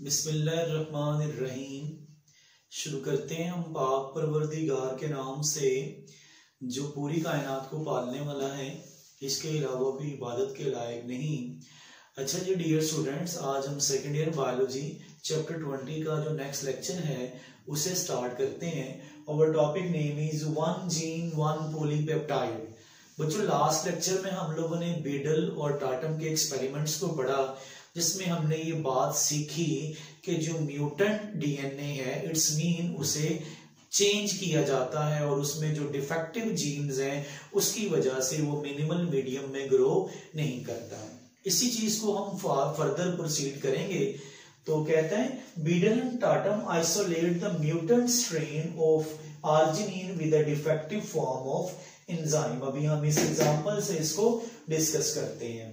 बिस्मिल्लाहिर्रहमानिर्रहीम। शुरू करते हैं हम पाक परवरदिगार के नाम से जो पूरी कायनात को पालने वाला है, इसके अलावा भी इबादत के लायक नहीं। अच्छा जी डियर स्टूडेंट्स, आज हम सेकेंड ईयर बायोलॉजी चैप्टर 20 का जो नेक्स्ट लेक्चर है उसे स्टार्ट करते हैं। और topic name is one gene one polypeptide. बच्चों लास्ट लेक्चर में हम लोगों ने बीडल और टाटम के एक्सपेरिमेंट्स को पढ़ा, जिसमें हमने ये बात सीखी कि जो म्यूटेंट डीएनए है इट्स मीन उसे चेंज किया जाता है और उसमें जो डिफेक्टिव जीन्स हैं उसकी वजह से वो मिनिमल मीडियम में ग्रो नहीं करता। इसी चीज को हम फर्दर प्रोसीड करेंगे। तो कहते हैं Beadle and टाटम isolate the mutant strain of arginine with a defective form of enzyme. अभी हम इस एग्जांपल से इसको डिस्कस करते हैं।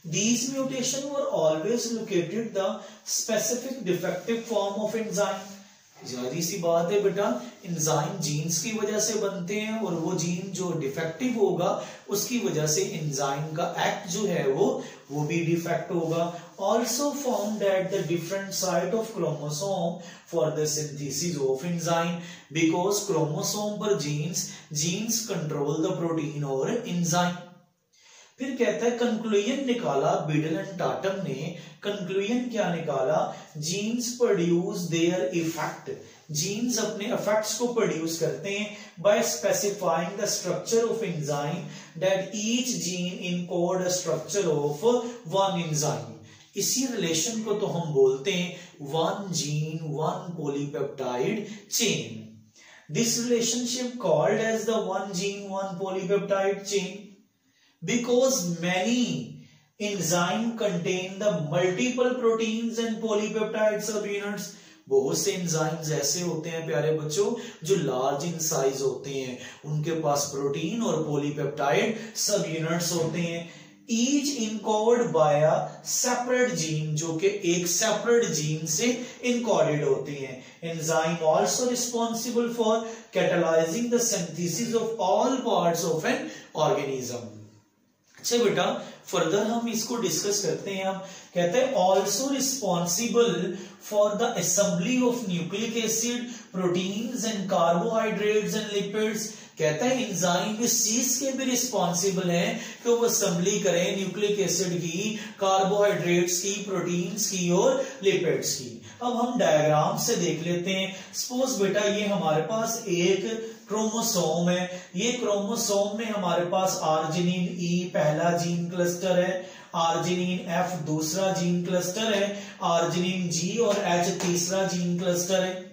These mutations were always located the specific defective form of enzyme। जारी सी बात है बेटा, एंजाइम जीन्स की वजह से बनते हैं और वो जीन जो डिफेक्टिव होगा उसकी वजह से एंजाइम का एक्ट जो है वो भी डिफेक्ट होगा। Also found at the different site of chromosome for the synthesis of enzyme because chromosome पर genes control the protein और enzyme। फिर कहता है कंक्लूजन निकाला बीडल एंड टाटम ने। कंक्लूजन क्या निकाला? Genes produce their effect. Genes अपने इफेक्ट्स को प्रोड्यूस करते हैं by specifying the structure of enzyme that each gene encode the structure of one enzyme. इसी रिलेशन को तो हम बोलते हैं one gene one polypeptide chain. This relationship called as the one gene one polypeptide chain because many enzyme contain the multiple proteins and polypeptide subunits। बहुत से enzymes ऐसे होते हैं प्यारे बच्चों जो लार्ज इन साइज होते हैं, उनके पास प्रोटीन और पॉलीपेप्टाइड सब यूनिट्स होते हैं। Each encode by a separate gene, जो कि एक सेपरेट जीन से इनकोडेड होते हैं। Enzyme also responsible for catalysing the synthesis of all parts of an organism. अच्छा बेटा, फर्दर हम इसको डिस्कस करते हैं। हम कहते हैं also responsible for the assembly of nucleic acid, proteins and carbohydrates and lipids. कहता है एंजाइम इस चीज के भी रिस्पॉन्सिबल है कि वो असेंबली करें न्यूक्लिक एसिड की, कार्बोहाइड्रेट्स की, प्रोटीन्स की और लिपिड्स की। अब हम डायग्राम से देख लेते हैं। सपोज बेटा ये हमारे पास एक क्रोमोसोम है। ये क्रोमोसोम में हमारे पास आर्जिनिन ई पहला जीन क्लस्टर है, आर्जिनिन एफ दूसरा जीन क्लस्टर है, आर्जिनिन जी और एच तीसरा जीन क्लस्टर है।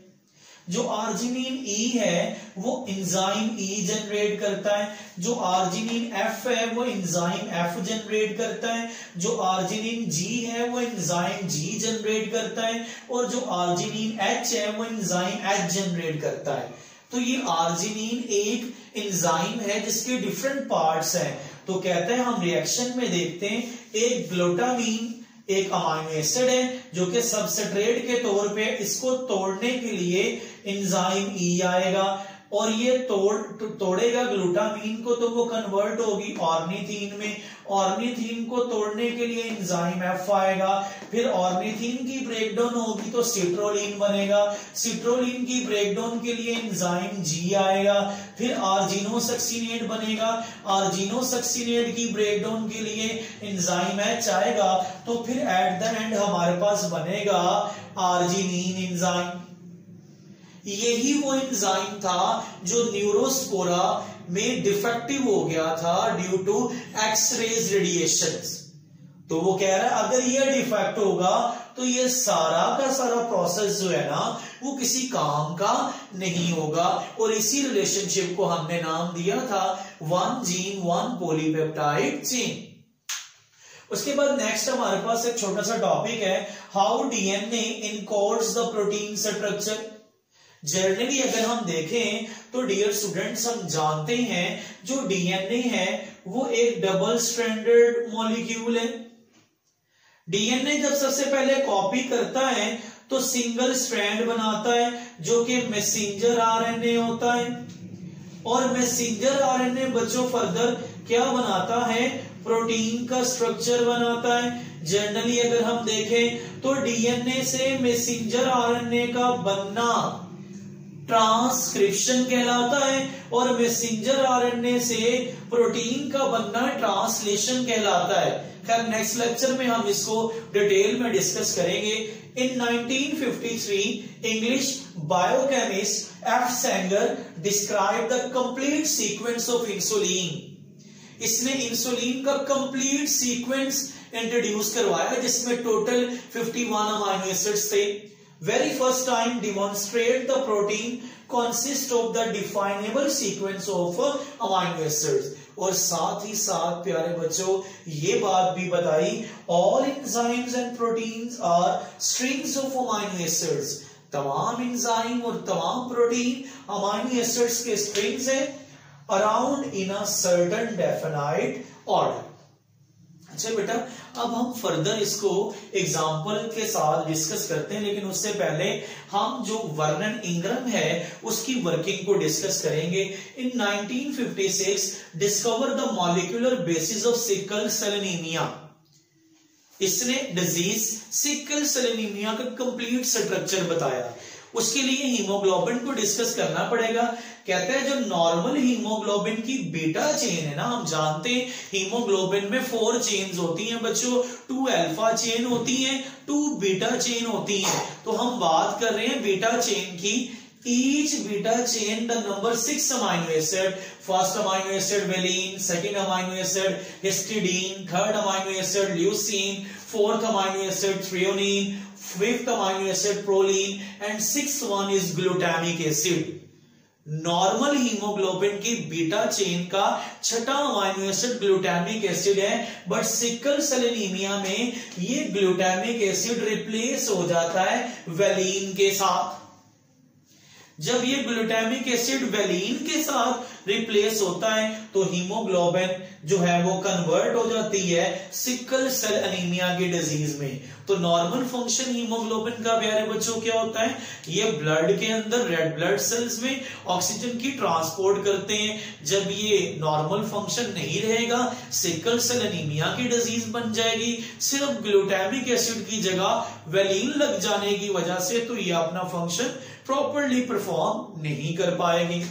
जो आर्जिनिन ई है वो एंजाइम ई जनरेट करता है, जो आर्जिनिन एफ है वो एंजाइम एफ जनरेट करता है, जो आर्जिनिन जी है वो एंजाइम जी जनरेट करता है और जो आर्जिनिन एच है वो एंजाइम एच जनरेट करता है। तो ये आर्जिनिन एक एंजाइम है जिसके डिफरेंट पार्ट्स हैं। तो कहते हैं हम रिएक्शन में देखते हैं, एक ग्लूटामीन एक अमाइनो एसिड है जो कि सबस्ट्रेट के तौर पे इसको तोड़ने के लिए एंजाइम ई आएगा और ये तोड़ेगा ग्लूटामीन को, तो वो कन्वर्ट होगी ऑर्निथीन में। ऑर्निथीन को तोड़ने के लिए एंजाइम एफ आएगा, फिर ऑर्निथीन की ब्रेकडाउन होगी तो सिट्रोलिन बनेगा, सिट्रोलिन की ब्रेकडाउन के लिए एंजाइम जी आएगा, फिर आर्जिनोसक्सिनेट बनेगा, आर्जिनोसक्सिनेट की ब्रेकडाउन के लिए एंजाइम एच आएगा, तो फिर एट द एंड हमारे पास बनेगा आर्जिनिन एंजाइम। यही वो एंजाइम था जो न्यूरोस्पोरा में डिफेक्टिव हो गया था ड्यू टू एक्स-रेज रेडिएशंस। तो वो कह रहा है अगर ये डिफेक्ट होगा तो ये सारा का सारा प्रोसेस जो है ना वो किसी काम का नहीं होगा। और इसी रिलेशनशिप को हमने नाम दिया था one gene one polypeptide chain. उसके बाद नेक्स्ट हमारे पास एक छोटा सा टॉपिक है, how DNA encodes the protein structure. Generally अगर हम देखें तो डियर स्टूडेंट्स हम जानते हैं जो डीएनए है वो एक डबल स्ट्रैंडेड मॉलिक्यूल है। डीएनए जब सबसे पहले कॉपी करता है तो सिंगल स्ट्रैंड बनाता है जो कि मैसेंजर आरएनए होता है, और मैसेंजर आरएनए बच्चों फर्दर क्या बनाता है? प्रोटीन का स्ट्रक्चर बनाता है। जनरली अगर हम देखें तो डीएनए से मैसेंजर आरएनए का बनना ट्रांसक्रिप्शन कहलाता है और मैसेंजर आरएनए से प्रोटीन का बनना ट्रांसलेशन कहलाता है। खैर नेक्स्ट लेक्चर में हम इसको डिटेल में डिस्कस करेंगे। इन 1953 English biochemist F Sengar describe the complete sequence of insulin. इसने इंसुलिन का कंप्लीट सीक्वेंस इंट्रोड्यूस करवाया जिसमें टोटल 51 अमाइनो एसिड्स थे। Very first time demonstrate the protein consists of the definable sequence of amino acids। और साथ ही साथ प्यारे बच्चों ये बात भी बताई all enzymes and proteins are strings of amino acids। तमाम एंजाइम और तमाम प्रोटीन अमाइनो एसिड्स के स्ट्रिंग्स हैं around in a certain definite order. अच्छा बेटा, अब हम फर्दर इसको एग्जाम्पल के साथ डिस्कस करते हैं, लेकिन उससे पहले हम जो वर्नन इंग्रम है उसकी वर्किंग को डिस्कस करेंगे। In 1956 discover the molecular basis of sickle cell anaemia. इसने डिजीज सिकल सेल एनीमिया का कंप्लीट स्ट्रक्चर बताया। उसके लिए हीमोग्लोबिन को डिस्कस करना पड़ेगा। कहते हैं जो नॉर्मल हीमोग्लोबिन की बीटा चेन है ना, हम जानते हैं हीमोग्लोबिन में 4 चेन्स होती हैं बच्चों, 2 अल्फा चेन होती हैं, 2 बीटा चेन होती हैं। तो हम बात कर रहे हैं बीटा चेन की। Each beta chain the number 6 amino acid, first amino acid valine, second amino acid histidine, third amino acid leucine, fourth amino acid threonine, fifth amino acid proline and sixth one is glutamic acid। Normal haemoglobin की beta chain का छठा amino acid glutamic acid है, but sickle cell anaemia में ये glutamic acid replace हो जाता है valine के साथ। जब ये ग्लूटामिक एसिड वेलिन के साथ रिप्लेस होता है तो हीमोग्लोबिन जो है वो कन्वर्ट हो जाती है सिकल सेल एनीमिया की डिजीज में। तो नॉर्मल फंक्शन हीमोग्लोबिन का प्यारे बच्चों क्या होता है, ये ब्लड के अंदर रेड ब्लड सेल्स में ऑक्सीजन की ट्रांसपोर्ट करते हैं। जब ये नॉर्मल फंक्शन नहीं रहेगा सिकल सेल एनीमिया की डिजीज बन जाएगी। सिर्फ ग्लूटामिक एसिड की जगह वेलिन लग जाने की वजह से तो ये अपना फंक्शन प्रॉपरली परफॉर्म नहीं कर पाएगी।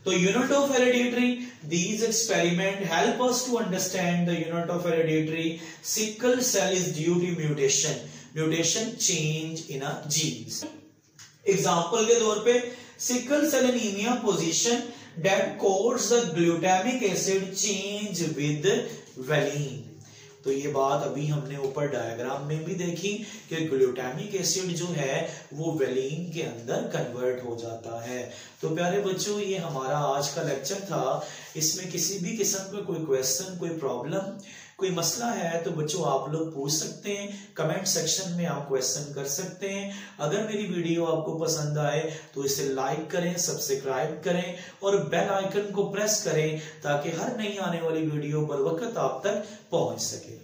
तो unit of hereditary, these experiment help us to understand the unit of hereditary sickle cell is due to mutation change in a genes। Example के तौर पे sickle cell anaemia position that causes the glutamic acid change with valine। तो ये बात अभी हमने ऊपर diagram में भी देखी कि ग्लूटामिक एसिड जो है वो वेलिन के अंदर कन्वर्ट हो जाता है। तो प्यारे बच्चों ये हमारा आज का लेक्चर था। इसमें किसी भी किस्म का कोई क्वेश्चन, कोई प्रॉब्लम, कोई मसला है तो बच्चों आप लोग पूछ सकते हैं, कमेंट सेक्शन में आप क्वेश्चन कर सकते हैं। अगर मेरी वीडियो आपको पसंद आए तो इसे लाइक करें, सब्सक्राइब करें और बेल आइकन को प्रेस करें ताकि हर नई आने वाली वीडियो पर वक्त आप तक पहुंच सके।